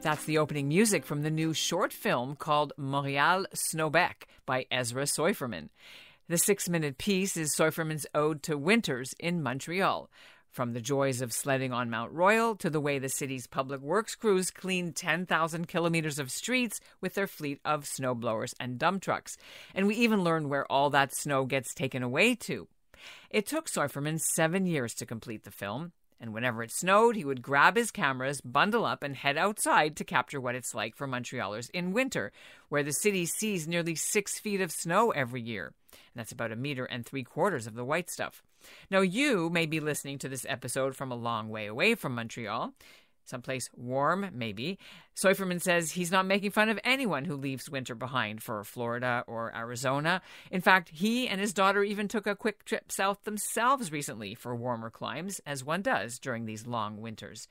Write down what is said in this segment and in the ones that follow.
That's the opening music from the new short film called Montreal Snowbec by Ezra Soiferman. The 6-minute piece is Soiferman's ode to winters in Montreal, from the joys of sledding on Mount Royal to the way the city's public works crews clean 10,000 kilometers of streets with their fleet of snowblowers and dump trucks. And we even learn where all that snow gets taken away to. It took Soiferman 7 years to complete the film. And whenever it snowed, he would grab his cameras, bundle up, and head outside to capture what it's like for Montrealers in winter, where the city sees nearly 6 feet of snow every year. And that's about 1.75 meters of the white stuff. Now, you may be listening to this episode from a long way away from Montreal, someplace warm, maybe. Soiferman says he's not making fun of anyone who leaves winter behind for Florida or Arizona. In fact, he and his daughter even took a quick trip south themselves recently for warmer climes, as one does during these long winters.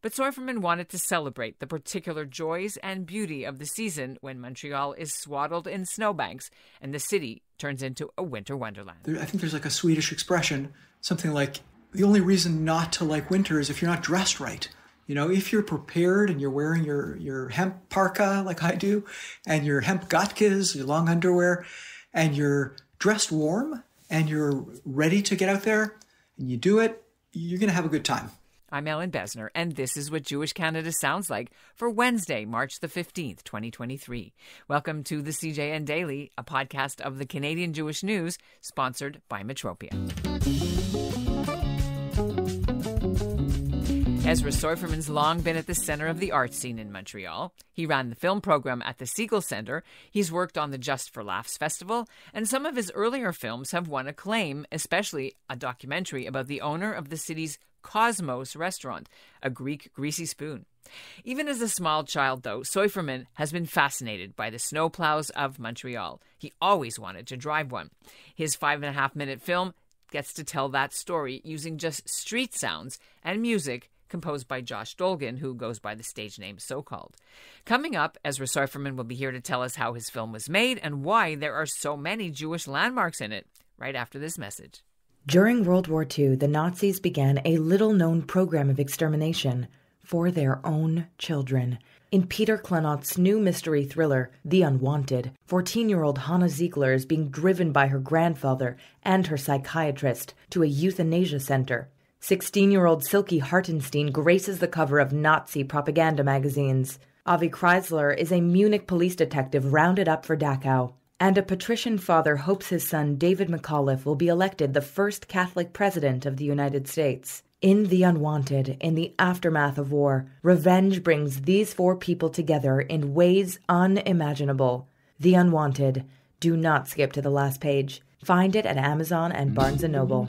But Soiferman wanted to celebrate the particular joys and beauty of the season when Montreal is swaddled in snowbanks and the city turns into a winter wonderland. I think there's like a Swedish expression, something like, the only reason not to like winter is if you're not dressed right. You know, if you're prepared and you're wearing your hemp parka like I do, and your hemp gatkes, your long underwear, and you're dressed warm and you're ready to get out there and you do it, you're going to have a good time. I'm Ellin Bessner, and this is what Jewish Canada sounds like for Wednesday, March the 15th, 2023. Welcome to the CJN Daily, a podcast of the Canadian Jewish News, sponsored by Metropia. Ezra Soiferman's long been at the center of the art scene in Montreal. He ran the film program at the Siegel Center. He's worked on the Just for Laughs Festival, and some of his earlier films have won acclaim, especially a documentary about the owner of the city's Cosmos restaurant, a Greek greasy spoon. Even as a small child, though, Soiferman has been fascinated by the snowplows of Montreal. He always wanted to drive one. His 5.5-minute film gets to tell that story using just street sounds and music composed by Josh Dolgan, who goes by the stage name So-Called. Coming up, Ezra Soiferman will be here to tell us how his film was made and why there are so many Jewish landmarks in it, right after this message. During World War II, the Nazis began a little-known program of extermination for their own children. In Peter Klonotz's new mystery thriller, The Unwanted, 14-year-old Hannah Ziegler is being driven by her grandfather and her psychiatrist to a euthanasia center. 16-year-old Silke Hartenstein graces the cover of Nazi propaganda magazines. Avi Kreisler is a Munich police detective rounded up for Dachau. And a patrician father hopes his son David McAuliffe will be elected the first Catholic president of the United States. In The Unwanted, in the aftermath of war, revenge brings these 4 people together in ways unimaginable. The Unwanted. Do not skip to the last page. Find it at Amazon and Barnes & Noble.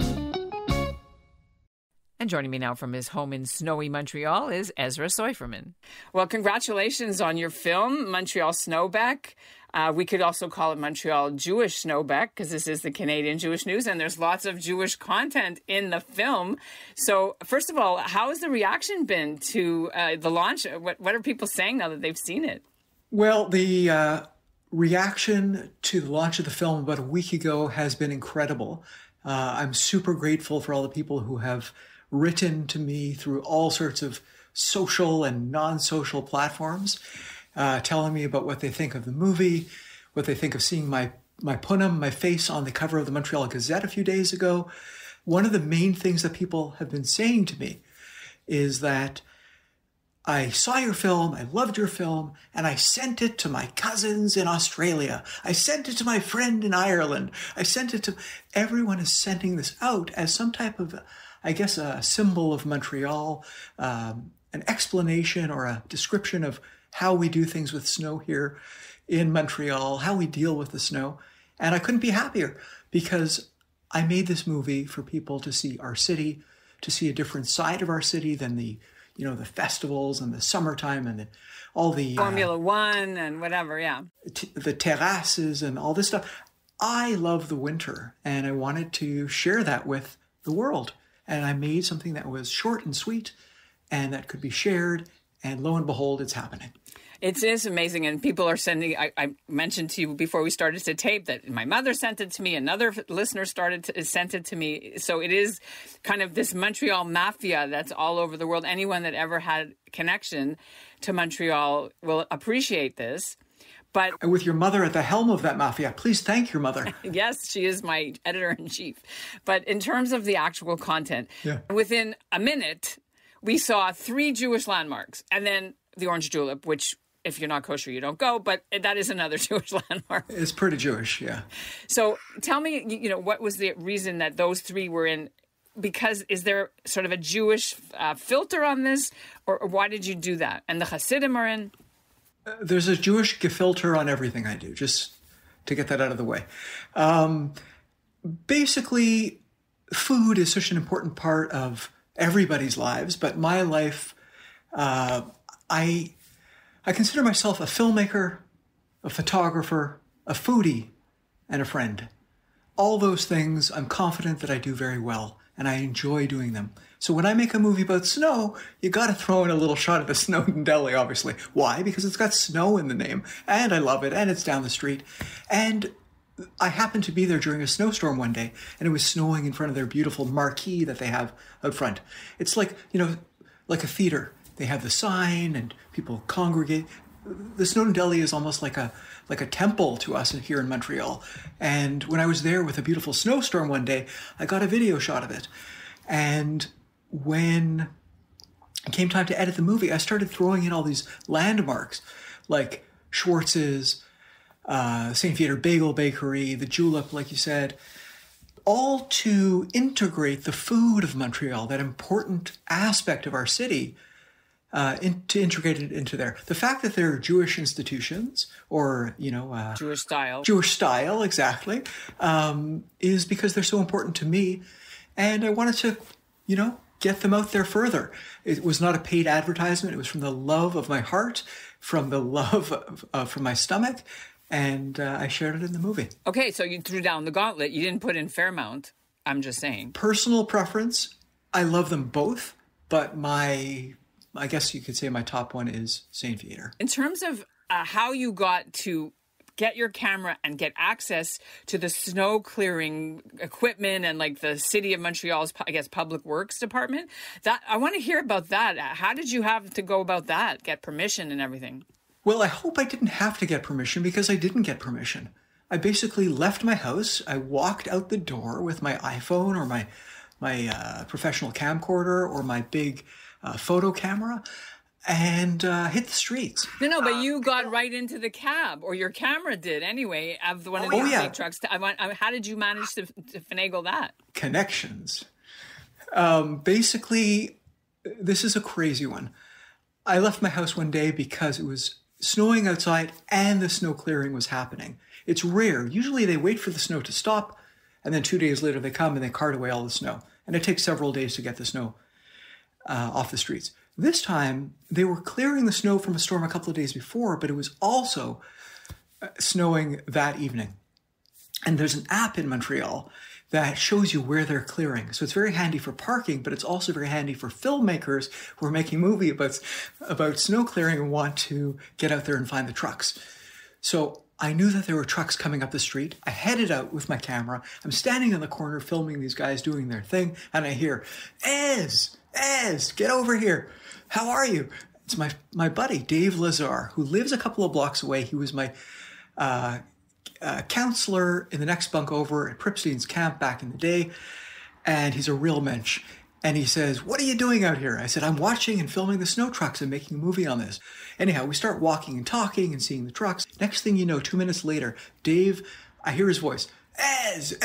And joining me now from his home in snowy Montreal is Ezra Soiferman. Well, congratulations on your film, Montreal Snowbec. We could also call it Montreal Jewish Snowbec, because this is the Canadian Jewish News, and there's lots of Jewish content in the film. So, first of all, how has the reaction been to the launch? What are people saying now that they've seen it? Well, the reaction to the launch of the film about a week ago has been incredible. I'm super grateful for all the people who have written to me through all sorts of social and non-social platforms, telling me about what they think of the movie, what they think of seeing my punim, my face on the cover of the Montreal Gazette a few days ago. One of the main things that people have been saying to me is that I saw your film, I loved your film, and I sent it to my cousins in Australia. I sent it to my friend in Ireland. I sent it to... Everyone is sending this out as some type of, I guess, a symbol of Montreal, an explanation or a description of how we do things with snow here in Montreal, how we deal with the snow. And I couldn't be happier because I made this movie for people to see our city, to see a different side of our city than the festivals and the summertime and all the... Formula One and whatever, yeah. The terraces and all this stuff. I love the winter, and I wanted to share that with the world. And I made something that was short and sweet and that could be shared. And lo and behold, it's happening. It is amazing. And people are sending, I mentioned to you before we started to tape that my mother sent it to me. Another listener sent it to me. So it is kind of this Montreal mafia that's all over the world. Anyone that ever had connection to Montreal will appreciate this. But with your mother at the helm of that mafia, please thank your mother. Yes, she is my editor-in-chief. But in terms of the actual content, within a minute, we saw 3 Jewish landmarks. And then the Orange Julep, which if you're not kosher, you don't go. But that is another Jewish landmark. It's pretty Jewish, yeah. So tell me, what was the reason that those 3 were in? Because is there sort of a Jewish filter on this? Or why did you do that? And the Hasidim are in? There's a Jewish gefilter on everything I do, just to get that out of the way. Basically, food is such an important part of everybody's lives, but my life, I consider myself a filmmaker, a photographer, a foodie, and a friend. All those things I'm confident that I do very well, and I enjoy doing them. So when I make a movie about snow, you got to throw in a little shot of the CJN Daily, obviously. Why? Because it's got snow in the name, and I love it, and it's down the street. And I happened to be there during a snowstorm one day, and it was snowing in front of their beautiful marquee that they have out front. It's like, like a theater. They have the sign, and people congregate. The CJN Daily is almost like a temple to us here in Montreal. And when I was there with a beautiful snowstorm one day, I got a video shot of it. And when it came time to edit the movie, I started throwing in all these landmarks like Schwartz's, St. Viateur Bagel Bakery, the Julep, like you said, all to integrate the food of Montreal, that important aspect of our city, to integrate it into there. The fact that they're Jewish institutions or, Jewish style, exactly, is because they're so important to me. And I wanted to, get them out there further. It was not a paid advertisement. It was from the love of my heart, from the love from my stomach. And I shared it in the movie. Okay, so you threw down the gauntlet. You didn't put in Fairmount. I'm just saying. Personal preference. I love them both, but I guess you could say my top one is St. Viateur. In terms of how you got to get your camera and get access to the snow clearing equipment and like the City of Montreal's, I guess, Public Works Department, that I want to hear about that. How did you have to go about that, get permission and everything? Well, I hope I didn't have to get permission because I didn't get permission. I basically left my house. I walked out the door with my iPhone or my professional camcorder or my big photo camera and hit the streets. No, but you got right into the cab, or your camera did anyway, of one of these big trucks. How did you manage to finagle that? Connections. Basically, this is a crazy one. I left my house one day because it was snowing outside and the snow clearing was happening. It's rare. Usually they wait for the snow to stop, and then 2 days later they come and they cart away all the snow. And it takes several days to get the snow off the streets. This time, they were clearing the snow from a storm a couple of days before, but it was also snowing that evening. And there's an app in Montreal that shows you where they're clearing. So it's very handy for parking, but it's also very handy for filmmakers who are making a movie about snow clearing and want to get out there and find the trucks. So I knew that there were trucks coming up the street. I headed out with my camera. I'm standing on the corner filming these guys doing their thing, and I hear, Ez, get over here. How are you? It's my buddy, Dave Lazar, who lives a couple of blocks away. He was my counselor in the next bunk over at Pripstein's camp back in the day, and he's a real mensch. And he says, "What are you doing out here?" I said, "I'm watching and filming the snow trucks and making a movie on this." Anyhow, we start walking and talking and seeing the trucks. Next thing you know, 2 minutes later, Dave, I hear his voice, Ez,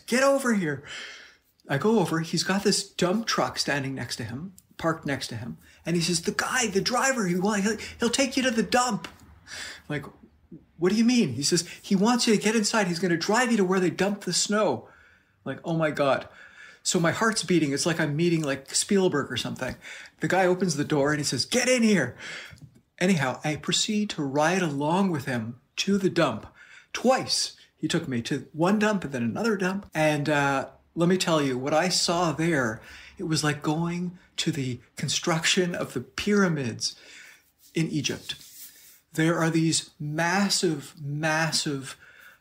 get over here. I go over, he's got this dump truck standing next to him, parked next to him. And he says, the driver, he'll take you to the dump. I'm like, what do you mean? He says, he wants you to get inside. He's going to drive you to where they dump the snow. I'm like, oh my God. So my heart's beating. It's like I'm meeting like Spielberg or something. The guy opens the door and he says, get in here. Anyhow, I proceed to ride along with him to the dump. Twice he took me to one dump and then another dump. And let me tell you, what I saw there, it was like going to the construction of the pyramids in Egypt. there are these massive,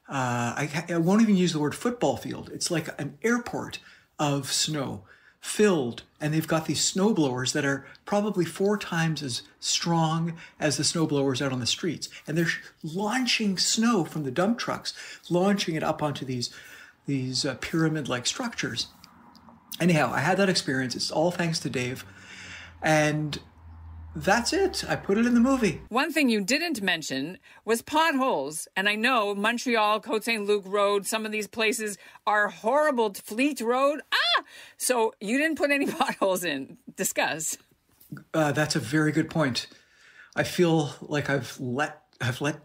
I won't even use the word football field. It's like an airport of snow filled, and they've got these snow blowers that are probably 4 times as strong as the snow blowers out on the streets. And they're launching snow from the dump trucks, launching it up onto these pyramid-like structures. Anyhow, I had that experience. It's all thanks to Dave. And that's it. I put it in the movie. One thing you didn't mention was potholes. And I know Montreal, Côte Saint-Luc Road, some of these places are horrible. Fleet Road. So you didn't put any potholes in. Discuss. That's a very good point. I feel like I've let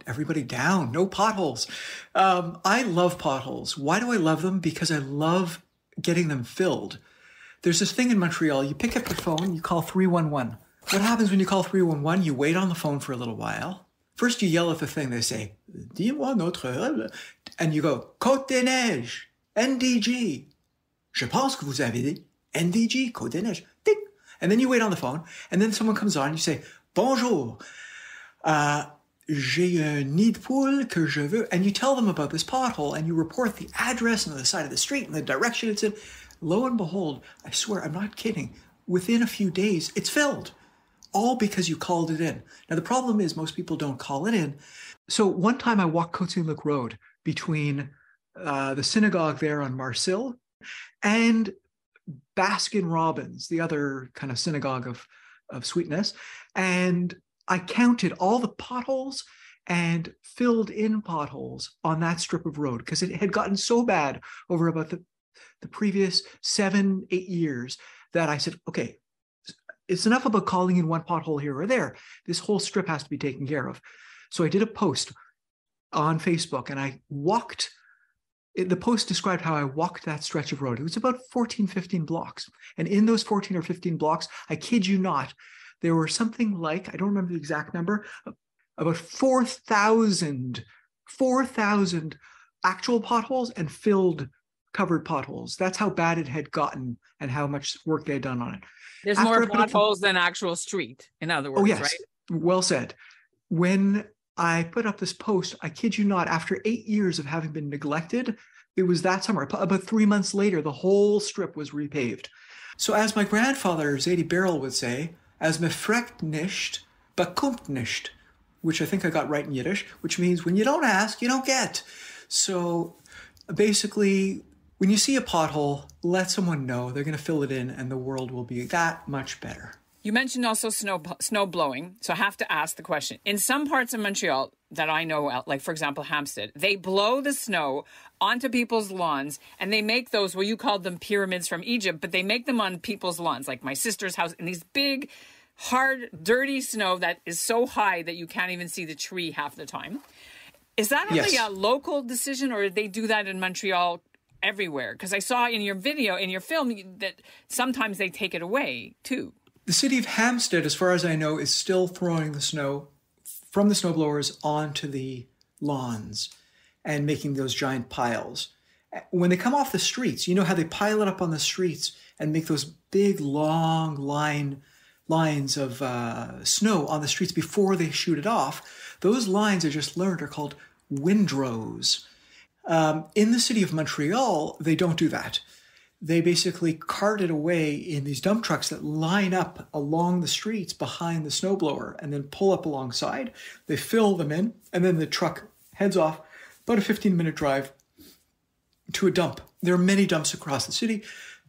everybody down. No potholes. I love potholes. Why do I love them? Because I love getting them filled. There's this thing in Montreal. You pick up your phone, you call 311. What happens when you call 311? You wait on the phone for a little while. First, you yell at the thing. They say, dis-moi notre... And you go, Côte des Neiges, NDG. Je pense que vous avez dit NDG, Côte des Neiges. Ding. And then you wait on the phone. And then someone comes on. You say, bonjour. J'ai un nid de poule que je veux. And you tell them about this pothole. And you report the address and the side of the street and the direction it's in. Lo and behold, I swear, I'm not kidding. Within a few days, it's filled. All because you called it in. Now, the problem is most people don't call it in. So one time I walked Côte Saint-Luc Road between the synagogue there on Marcille and Baskin Robbins, the other kind of synagogue of sweetness. And I counted all the potholes and filled in potholes on that strip of road because it had gotten so bad over about the previous 7-8 years that I said, okay, it's enough about calling in one pothole here or there. This whole strip has to be taken care of. So I did a post on Facebook and I walked. The post described how I walked that stretch of road. It was about 14, 15 blocks. And in those 14 or 15 blocks, I kid you not, there were something like, I don't remember the exact number, about 4,000 actual potholes and filled covered potholes. That's how bad it had gotten and how much work they had done on it. There's more potholes than actual street, in other words, yes, right? Well said. When I put up this post, I kid you not, after 8 years of having been neglected, it was that summer. About 3 months later, the whole strip was repaved. So as my grandfather, Zadie Barrel, would say, as me fragt nicht, bekommt nicht, which I think I got right in Yiddish, which means when you don't ask, you don't get. So basically, when you see a pothole, let someone know. They're going to fill it in and the world will be that much better. You mentioned also snow blowing, so I have to ask the question. In some parts of Montreal that I know, like, for example, Hampstead, they blow the snow onto people's lawns, and they make those, well, you called them pyramids from Egypt, but they make them on people's lawns, like my sister's house, and these big, hard, dirty snow that is so high that you can't even see the tree half the time. Is that only a local decision, or did they do that in Montreal everywhere? Because I saw in your video, in your film, that sometimes they take it away, too. The city of Hampstead, as far as I know, is still throwing the snow from the snowblowers onto the lawns and making those giant piles. When they come off the streets, you know how they pile it up on the streets and make those big, long lines of snow on the streets before they shoot it off. Those lines, I just learned, are called windrows. In the city of Montreal, they don't do that. They basically cart it away in these dump trucks that line up along the streets behind the snowblower and then pull up alongside. They fill them in, and then the truck heads off about a 15-minute drive to a dump. There are many dumps across the city.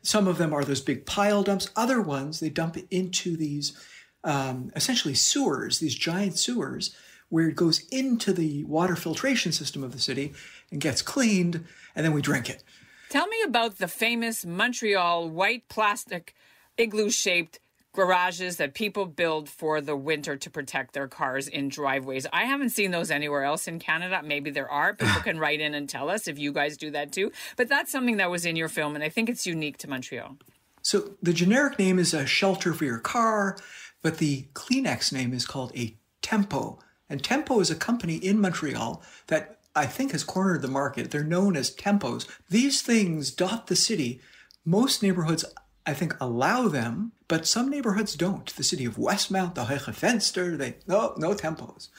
Some of them are those big pile dumps. Other ones, they dump into these essentially sewers, these giant sewers, where it goes into the water filtration system of the city and gets cleaned, and then we drink it. Tell me about the famous Montreal white plastic igloo-shaped garages that people build for the winter to protect their cars in driveways. I haven't seen those anywhere else in Canada. Maybe there are. People can write in and tell us if you guys do that too. But that's something that was in your film, and I think it's unique to Montreal. So the generic name is a shelter for your car, but the Kleenex name is called a Tempo. And Tempo is a company in Montreal that I think has cornered the market. They're known as Tempos. These things dot the city. Most neighborhoods, I think, allow them, but some neighborhoods don't. The city of Westmount, the Hoge Venster, no Tempos.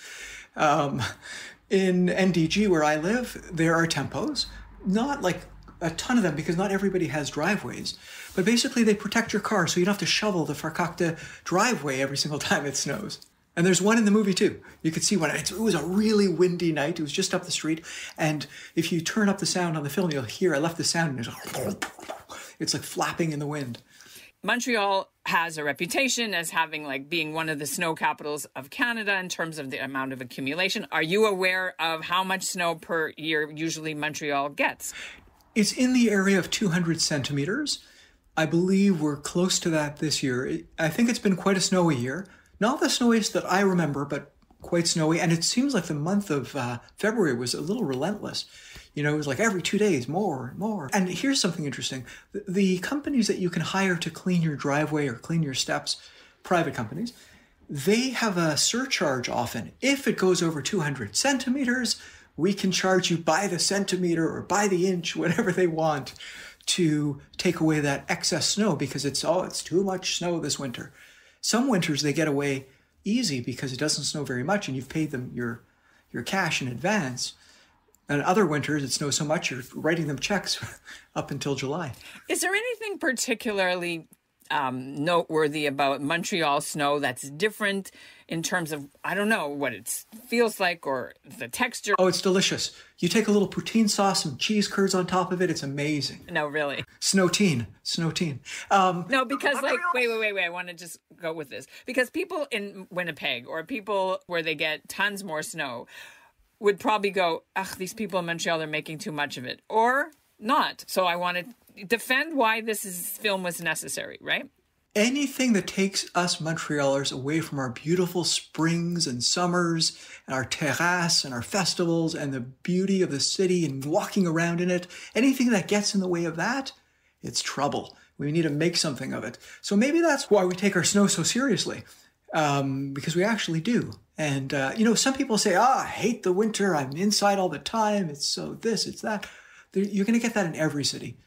In NDG, where I live, there are tempos, not like a ton of them because not everybody has driveways, but basically they protect your car so you don't have to shovel the Farkakta driveway every single time it snows. And there's one in the movie too. You could see one. It was a really windy night. It was just up the street. And if you turn up the sound on the film, you'll hear, I left the sound and it's like flapping in the wind. Montreal has a reputation as having being one of the snow capitals of Canada in terms of the amount of accumulation. Are you aware of how much snow per year usually Montreal gets? It's in the area of 200 centimeters. I believe we're close to that this year. I think it's been quite a snowy year. Not the snowiest that I remember, but quite snowy. And it seems like the month of February was a little relentless. It was like every 2 days, more and more. And here's something interesting. The companies that you can hire to clean your driveway or clean your steps, private companies, they have a surcharge often. If it goes over 200 centimeters, we can charge you by the centimeter or by the inch, whatever they want, to take away that excess snow because it's too much snow this winter. Some winters they get away easy because it doesn't snow very much and you've paid them your cash in advance. And other winters it snows so much you're writing them checks up until July. Is there anything particularly noteworthy about Montreal snow that's different in terms of, I don't know, what it feels like or the texture? Oh, it's delicious. You take a little poutine sauce, some cheese curds on top of it. It's amazing. No, really. Snowteen. No, because wait. I want to just go with this. Because people in Winnipeg or people where they get tons more snow would probably go, these people in Montreal are making too much of it. Or not. So I want to defend why this film was necessary, right? Anything that takes us Montrealers away from our beautiful springs and summers and our terrasse and our festivals and the beauty of the city and walking around in it, anything that gets in the way of that, it's trouble. We need to make something of it. So maybe that's why we take our snow so seriously, because we actually do. And, some people say, I hate the winter. I'm inside all the time. It's so this, it's that. You're going to get that in every city.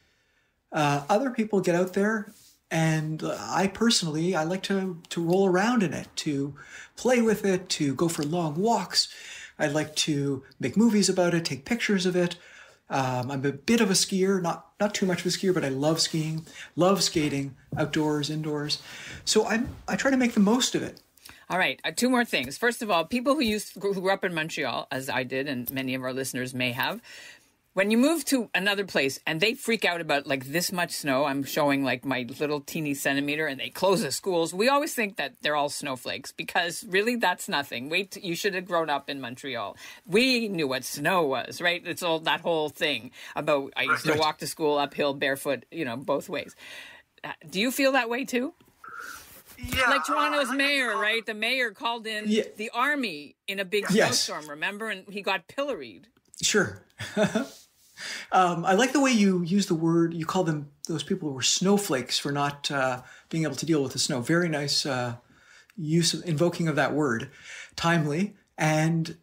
Other people get out there. And I like to roll around in it, to play with it, to go for long walks. I like to make movies about it, take pictures of it. I'm a bit of a skier, not too much of a skier, but I love skiing, love skating, outdoors, indoors. So I try to make the most of it. All right. Two more things. First of all, people who grew up in Montreal, as I did, and many of our listeners may have, when you move to another place and they freak out about this much snow, I'm showing my little teeny centimeter and they close the schools. We always think that they're all snowflakes because really that's nothing. You should have grown up in Montreal. We knew what snow was, right? It's all that whole thing about I used to walk to school uphill barefoot, both ways. Do you feel that way too? Yeah. Like Toronto's mayor, right? The mayor called in the army in a big snowstorm, remember? And he got pilloried. Sure. I like the way you use the word, you call them, those people who were snowflakes for not being able to deal with the snow. Very nice use of invoking of that word. Timely. And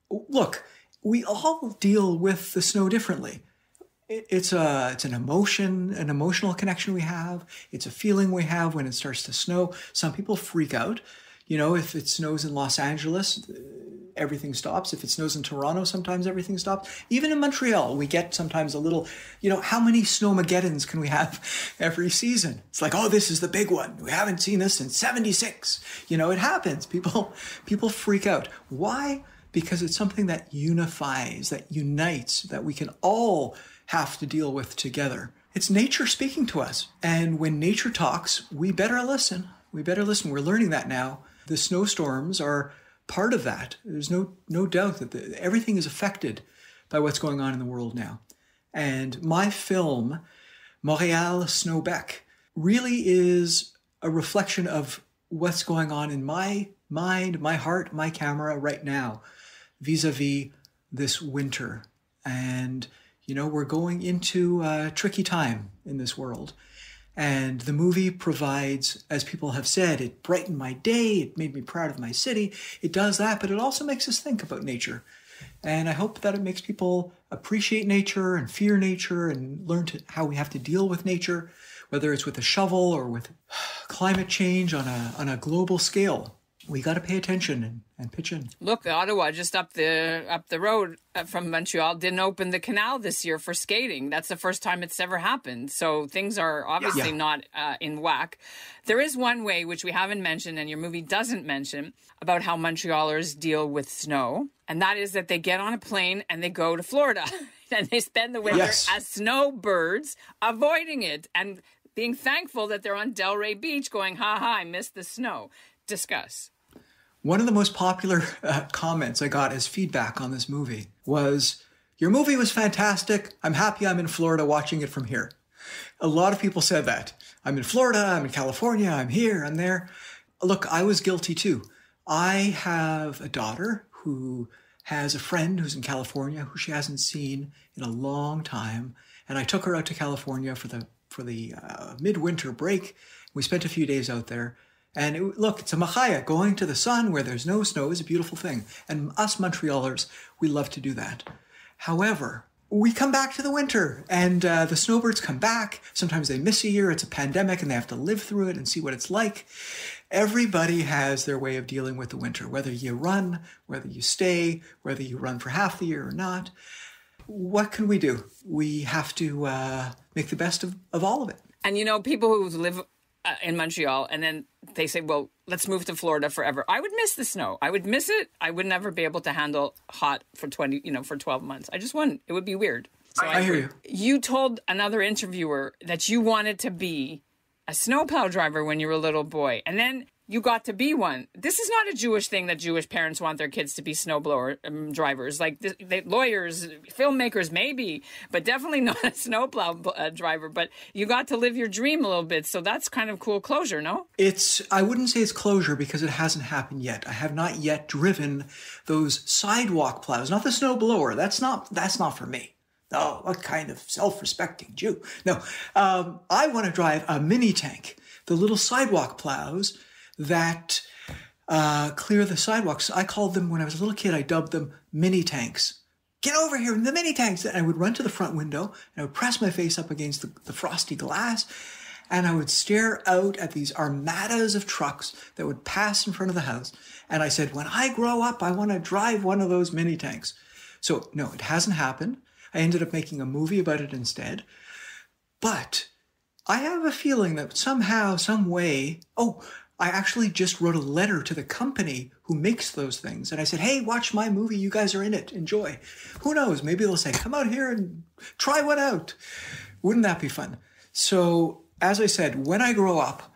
look, we all deal with the snow differently. It's an emotion, an emotional connection we have. It's a feeling we have when it starts to snow. Some people freak out. If it snows in Los Angeles, everything stops. If it snows in Toronto, sometimes everything stops. Even in Montreal, we get sometimes a little, how many snowmageddons can we have every season? It's like, this is the big one. We haven't seen this since 76. It happens. People freak out. Why? Because it's something that unifies, that unites, that we can all have to deal with together. It's nature speaking to us. And when nature talks, we better listen. We're learning that now. The snowstorms are part of that. There's no doubt that everything is affected by what's going on in the world now. And my film, Montreal Snowbec, really is a reflection of what's going on in my mind, my heart, my camera right now, vis-a-vis this winter. And, we're going into a tricky time in this world. And the movie provides, as people have said, it brightened my day, it made me proud of my city. It does that, but it also makes us think about nature. And I hope that it makes people appreciate nature and fear nature and learn how we have to deal with nature, whether it's with a shovel or with climate change on a global scale. we got to pay attention and pitch in. Look, Ottawa, just up the road from Montreal, didn't open the canal this year for skating. That's the first time it's ever happened. So things are obviously not in whack. There is one way, which we haven't mentioned and your movie doesn't mention, about how Montrealers deal with snow. And that is that they get on a plane and they go to Florida. And they spend the winter as snowbirds, avoiding it and being thankful that they're on Delray Beach going, ha ha, I missed the snow. Discuss. One of the most popular comments I got as feedback on this movie was, your movie was fantastic. I'm happy I'm in Florida watching it from here. A lot of people said that. I'm in Florida, I'm in California, I'm here, I'm there. Look, I was guilty too. I have a daughter who has a friend who's in California who she hasn't seen in a long time. And I took her out to California for the midwinter break. We spent a few days out there. And look, it's a machaya. Going to the sun where there's no snow is a beautiful thing. And us Montrealers, we love to do that. However, we come back to the winter and the snowbirds come back. Sometimes they miss a year. It's a pandemic and they have to live through it and see what it's like. Everybody has their way of dealing with the winter, whether you run, whether you stay, whether you run for half the year or not. What can we do? We have to make the best of all of it. And, you know, people who live in Montreal and then they say, well, let's move to Florida forever. I would miss the snow. I would miss it. I would never be able to handle hot for 12 months. I just wouldn't. It would be weird. So I hear you. You told another interviewer that you wanted to be a snowplow driver when you were a little boy. And then you got to be one. This is not a Jewish thing that Jewish parents want their kids to be snowblower drivers. Like lawyers, filmmakers, maybe, but definitely not a snowplow driver. But you got to live your dream a little bit. So that's kind of cool closure, no? I wouldn't say it's closure because it hasn't happened yet. I have not yet driven those sidewalk plows, not the snowblower. That's not for me. Oh, what kind of self-respecting Jew? No, I want to drive a mini tank, the little sidewalk plows that clear the sidewalks. I called them, when I was a little kid, I dubbed them mini tanks. Get over here, the mini tanks. And I would run to the front window and I would press my face up against the frosty glass and I would stare out at these armadas of trucks that would pass in front of the house. And I said, when I grow up, I want to drive one of those mini tanks. So no, it hasn't happened. I ended up making a movie about it instead. But I have a feeling that somehow, some way, I actually just wrote a letter to the company who makes those things. And I said, hey, watch my movie. You guys are in it. Enjoy. Who knows? Maybe they'll say, come out here and try one out. Wouldn't that be fun? So as I said, when I grow up,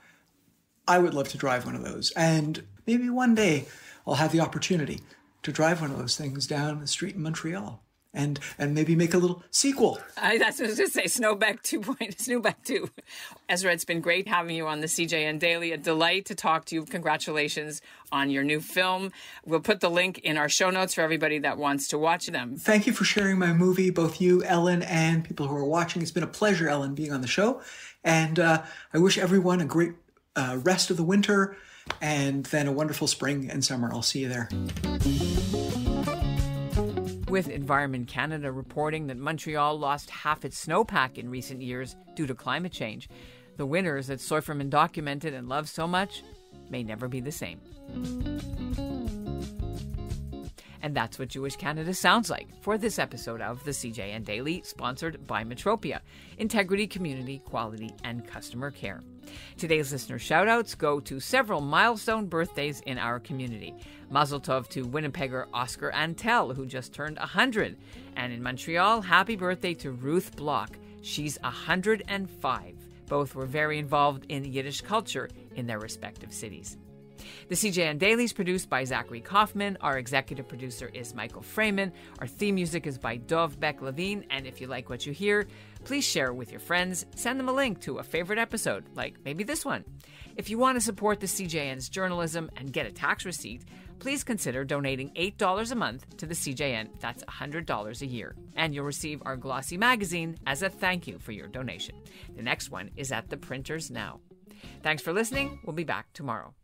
I would love to drive one of those. And maybe one day I'll have the opportunity to drive one of those things down the street in Montreal. And maybe make a little sequel. That's what I was going to say, Snowbec 2. Ezra, it's been great having you on the CJN Daily. A delight to talk to you. Congratulations on your new film. We'll put the link in our show notes for everybody that wants to watch them. Thank you for sharing my movie, both you, Ellin, and people who are watching. It's been a pleasure, Ellin, being on the show. And I wish everyone a great rest of the winter and then a wonderful spring and summer. I'll see you there. With Environment Canada reporting that Montreal lost half its snowpack in recent years due to climate change, the winters that Soiferman documented and loved so much may never be the same. And that's what Jewish Canada sounds like for this episode of the CJN Daily, sponsored by Metropia, integrity, community, quality, and customer care. Today's listener shout-outs go to several milestone birthdays in our community. Mazel tov to Winnipegger Oscar Antel, who just turned 100. And in Montreal, happy birthday to Ruth Block. She's 105. Both were very involved in Yiddish culture in their respective cities. The CJN Daily is produced by Zachary Kaufman. Our executive producer is Michael Freeman. Our theme music is by Dov Beck-Levine. And if you like what you hear, please share it with your friends. Send them a link to a favorite episode, like maybe this one. If you want to support the CJN's journalism and get a tax receipt, please consider donating $8 a month to the CJN. That's $100 a year. And you'll receive our glossy magazine as a thank you for your donation. The next one is at the printers now. Thanks for listening. We'll be back tomorrow.